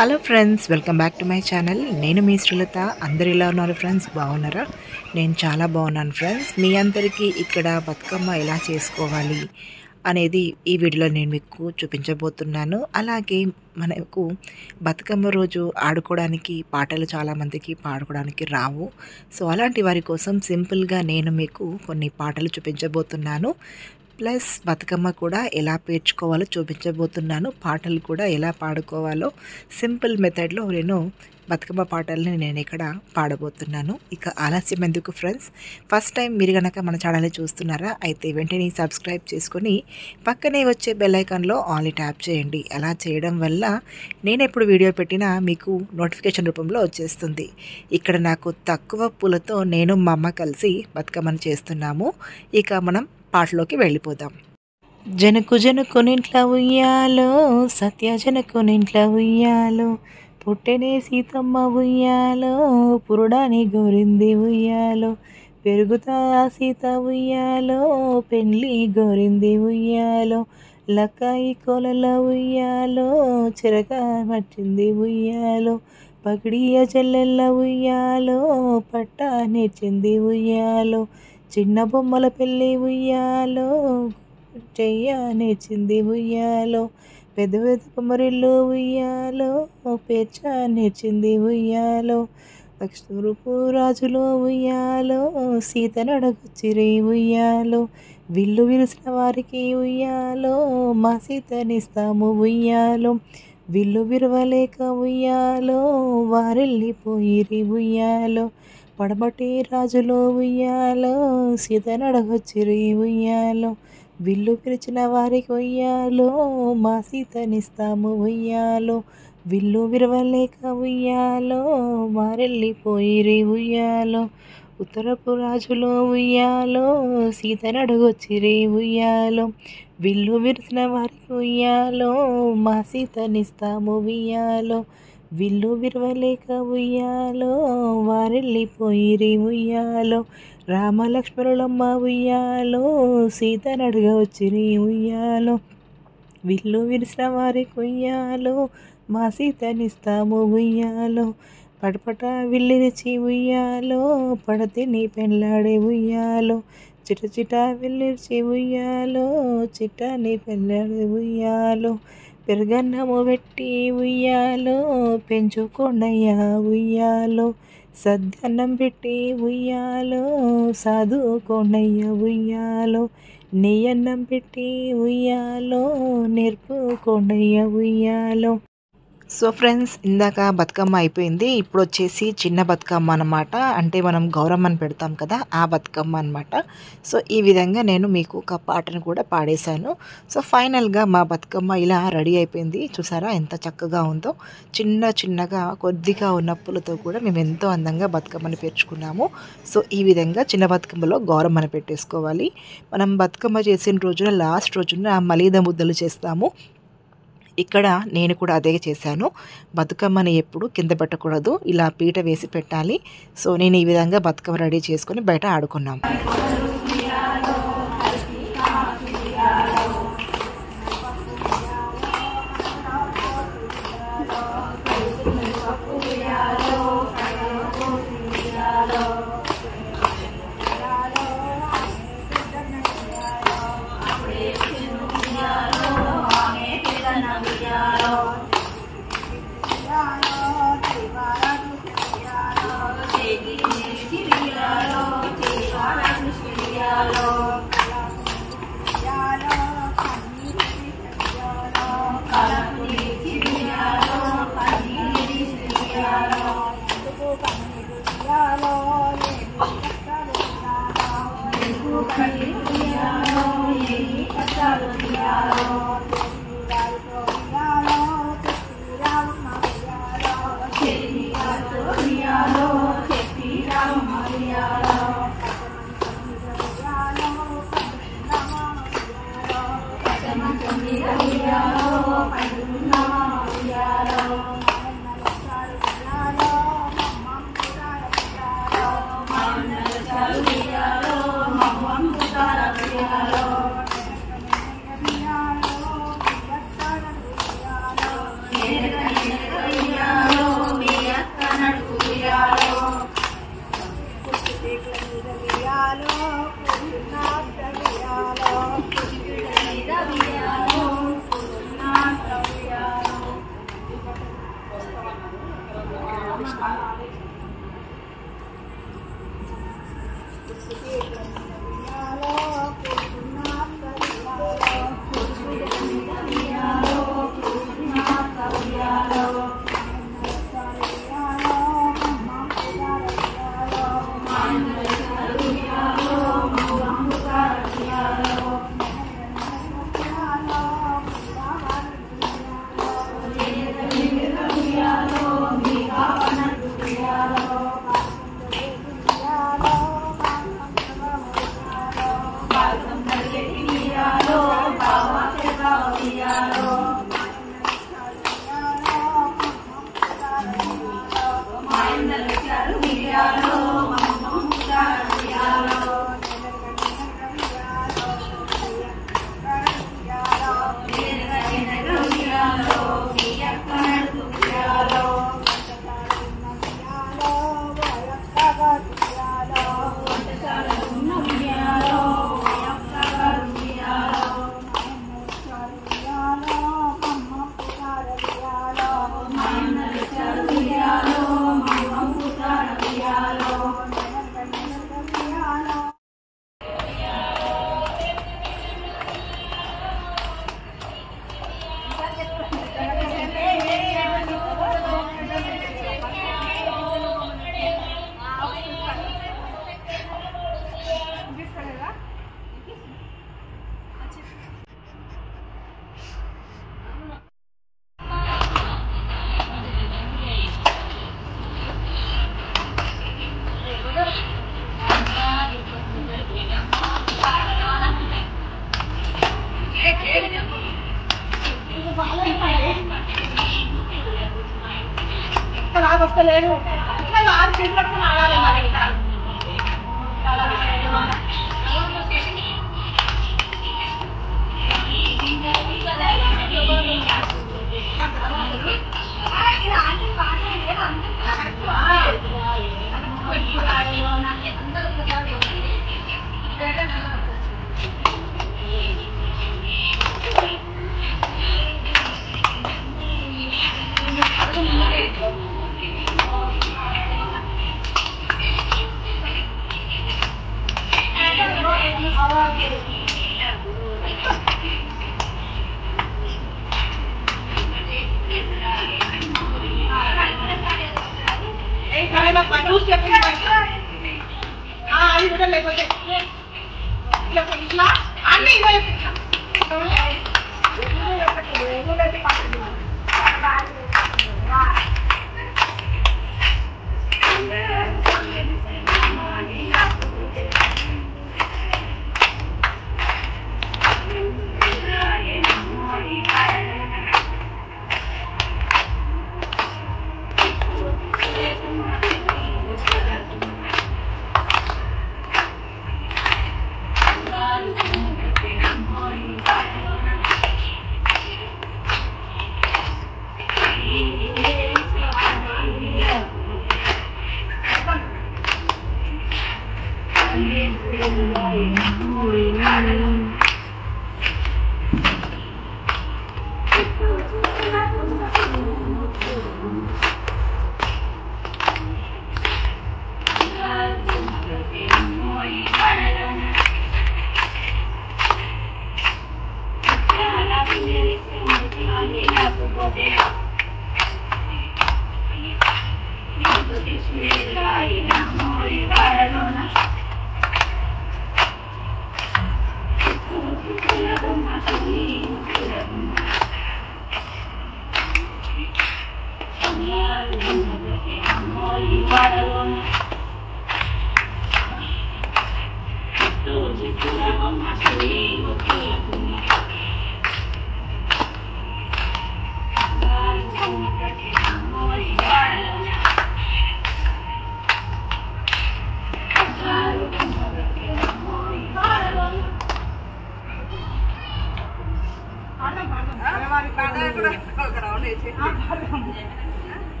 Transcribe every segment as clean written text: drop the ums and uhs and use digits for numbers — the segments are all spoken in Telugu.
Hello friends, welcome back to my channel. నేను మీ శ్రీలత. అందరు ఎలా ఉన్నారు ఫ్రెండ్స్? బాగున్నారా? నేను చాలా బాగున్నాను ఫ్రెండ్స్. మీ అందరికీ ఇక్కడ బతుకమ్మ ఎలా చేసుకోవాలి అనేది ఈ వీడియోలో నేను మీకు చూపించబోతున్నాను. అలాగే మనకు బతుకమ్మ రోజు ఆడుకోవడానికి పాటలు చాలామందికి పాడుకోవడానికి రావు. సో అలాంటి వారి కోసం సింపుల్గా నేను మీకు కొన్ని పాటలు చూపించబోతున్నాను. ప్లస్ బతుకమ్మ కూడా ఎలా పేర్చుకోవాలో చూపించబోతున్నాను. పాటలు కూడా ఎలా పాడుకోవాలో సింపుల్ మెథడ్లో నేను బతుకమ్మ పాటల్ని నేను ఇక్కడ పాడబోతున్నాను. ఇక ఆలస్యం ఎందుకు ఫ్రెండ్స్, ఫస్ట్ టైం మీరు కనుక మన ఛానల్ని చూస్తున్నారా అయితే వెంటనే సబ్స్క్రైబ్ చేసుకొని పక్కనే వచ్చే బెల్ ఐకాన్లో ఆల్ ట్యాప్ చేయండి. అలా చేయడం వల్ల నేను ఎప్పుడు వీడియో పెట్టినా మీకు నోటిఫికేషన్ రూపంలో వచ్చేస్తుంది. ఇక్కడ నాకు తక్కువ పూలతో నేను మా అమ్మ కలిసి బతుకమ్మను చేస్తున్నాము. ఇక మనం పాటలోకి వెళ్ళిపోదాం. జనకు జనకునింట్ల ఉయ్యాలో, సత్య జనకునింట్ల ఉయ్యాలో, పుట్టెనే సీతమ్మ ఉయ్యాలో, పురుడాని గోరింది ఉయ్యాలో, పెరుగుతా సీత ఉయ్యాలో, పెండ్లి గోరింది ఉయ్యాలో, లక్కాయి కోలల ఉయ్యాలో, చిరక మట్టింది ఉయ్యాలో, పగిడియ చెల్లెల్ల ఉయ్యాలో, పట్ట నేర్చింది ఉయ్యాలో, చిన్న బొమ్మల పెళ్ళి ఉయ్యాలో, చెయ్య నేర్చింది ఉయ్యాలో, పెద్ద పెద్ద బొమ్మరిల్లు ఉయ్యాలో, పేర్చ నేర్చింది ఉయ్యాలో, లక్ష్మూరుపు రాజులో ఉయ్యాలో, సీత నడగొచ్చిరి ఉయ్యాలో, విల్లు విరిసిన వారికి ఉయ్యాలో, మా సీతనిస్తాము ఉయ్యాలో, విల్లు విరవలేక ఉయ్యాలో, వారెళ్ళిపోయిరి ఉయ్యాలో, పడమటి రాజులో ఉయ్యాలో, సీత నడగొచ్చిరి ఉయ్యాలో, విల్లు పిలిచిన వారికి ఉయ్యాలో, మా సీతనిస్తాము ఉయ్యాలో, విల్లు విరవలేక ఉయ్యాలో, వారెళ్ళిపోయిరి ఉయ్యాలో, ఉత్తరపు రాజులో ఉయ్యాలో, సీత నడగొచ్చిరి ఉయ్యాలో, విల్లు విరిసిన వారికి ఉయ్యాలో, మా సీతనిస్తాము ఉయ్యాలో, విల్లు విరవలేక ఉయ్యాలో, వారెళ్ళిపోయిరి ఉయ్యాలో, రామలక్ష్మణులమ్మ ఉయ్యాలో, సీత నడుగ వచ్చిరి ఉయ్యాలో, విల్లు విరిసిన వారికి ఉయ్యాలో, మా సీతనిస్తాము ఉయ్యాలో, పడపట విల్లిరిచి ఉయ్యాలో, పడతిని పెళ్ళాడే ఉయ్యాలో, చిట చిట విల్లిరిచి ఉయ్యాలో, చిట్టని పెళ్ళాడే ఉయ్యాలో, పెరుగన్నము పెట్టి ఉయ్యాలో, పెంచుకొండయ్య ఉయ్యాలో, సద్దన్నం పెట్టి ఉయ్యాలో, సాధుకొండయ్య ఉయ్యాలో, నెయ్యన్నం పెట్టి ఉయ్యాలో, నేర్పుకొండయ్య ఉయ్యాలో. సో ఫ్రెండ్స్, ఇందాక బతుకమ్మ అయిపోయింది. ఇప్పుడు వచ్చేసి చిన్న బతుకమ్మ అనమాట. అంటే మనం గౌరమ్మని పెడతాం కదా, ఆ బతుకమ్మ అనమాట. సో ఈ విధంగా నేను మీకు ఒక పాటను కూడా పాడేశాను. సో ఫైనల్గా మా బతుకమ్మ ఇలా రెడీ అయిపోయింది. చూసారా ఎంత చక్కగా ఉందో. చిన్న చిన్నగా కొద్దిగా ఉన్న పూలతో కూడా మేము ఎంతో అందంగా బతుకమ్మని పేర్చుకున్నాము. సో ఈ విధంగా చిన్న బతుకమ్మలో గౌరమ్మని పెట్టేసుకోవాలి. మనం బతుకమ్మ చేసిన రోజున లాస్ట్ రోజున మలీద ముద్దలు చేస్తాము. ఇక్కడ నేను కూడా అదే చేశాను. బతుకమ్మని ఎప్పుడు కింద పెట్టకూడదు, ఇలా పీట వేసి పెట్టాలి. సో నేను ఈ విధంగా బతుకమ్మ రెడీ చేసుకొని బయట ఆడుకున్నాం.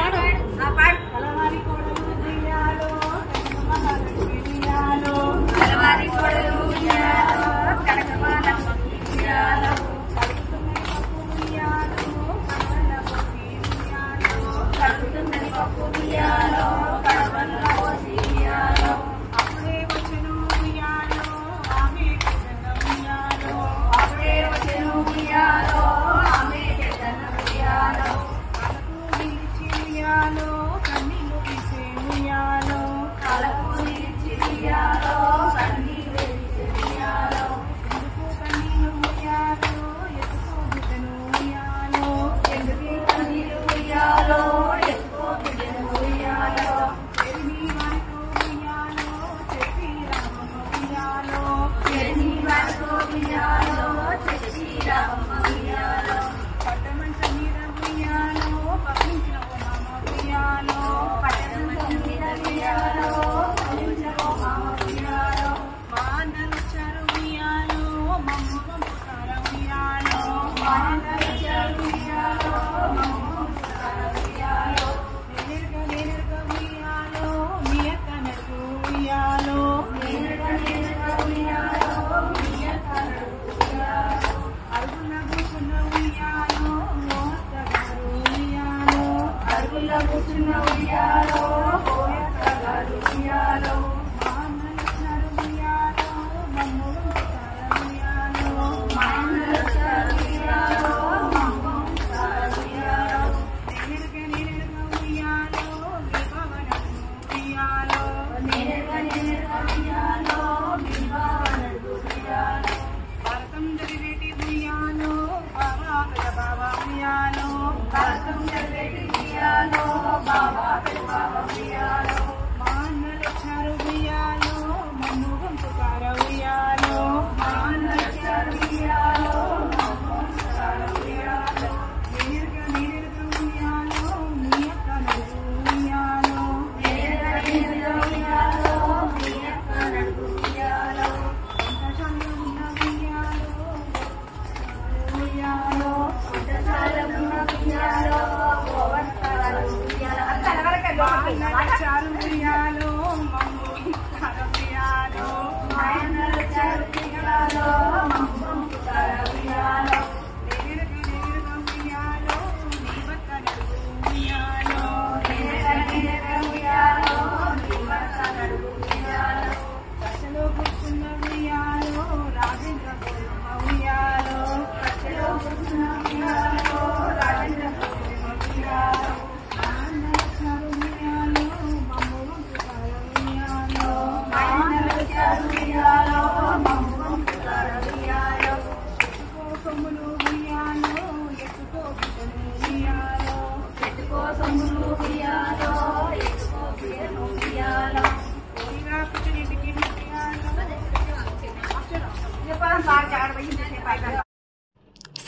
అదే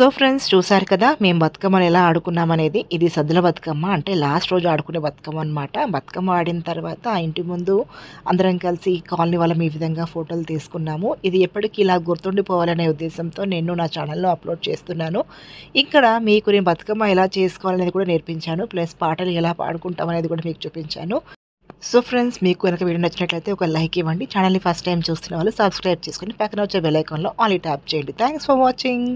సో ఫ్రెండ్స్, చూసారు కదా మేము బతుకమ్మను ఎలా ఆడుకున్నామనేది. ఇది సద్దుల బతుకమ్మ, అంటే లాస్ట్ రోజు ఆడుకునే బతుకమ్మ అనమాట. బతుకమ్మ ఆడిన తర్వాత ఆ ఇంటి ముందు అందరం కలిసి కాలనీ వాళ్ళం ఈ విధంగా ఫోటోలు తీసుకున్నాము. ఇది ఎప్పటికీ ఇలా గుర్తుండిపోవాలనే ఉద్దేశంతో నేను నా ఛానల్లో అప్లోడ్ చేస్తున్నాను. ఇక్కడ మీకు నేను బతుకమ్మ ఎలా చేసుకోవాలనేది కూడా నేర్పించాను, ప్లస్ పాటలు ఎలా పాడుకుంటాం అనేది కూడా మీకు చూపించాను. సో ఫ్రెండ్స్, మీకు కనుక వీడియో నచ్చినట్లయితే ఒక లైక్ ఇవ్వండి. ఛానల్ని ఫస్ట్ టైం చూస్తున్న వాళ్ళు సబ్స్క్రైబ్ చేసుకుని పక్కన వచ్చే బెల్ ఐకాన్లో ఆల్ ట్యాప్ చేయండి. Thanks for watching.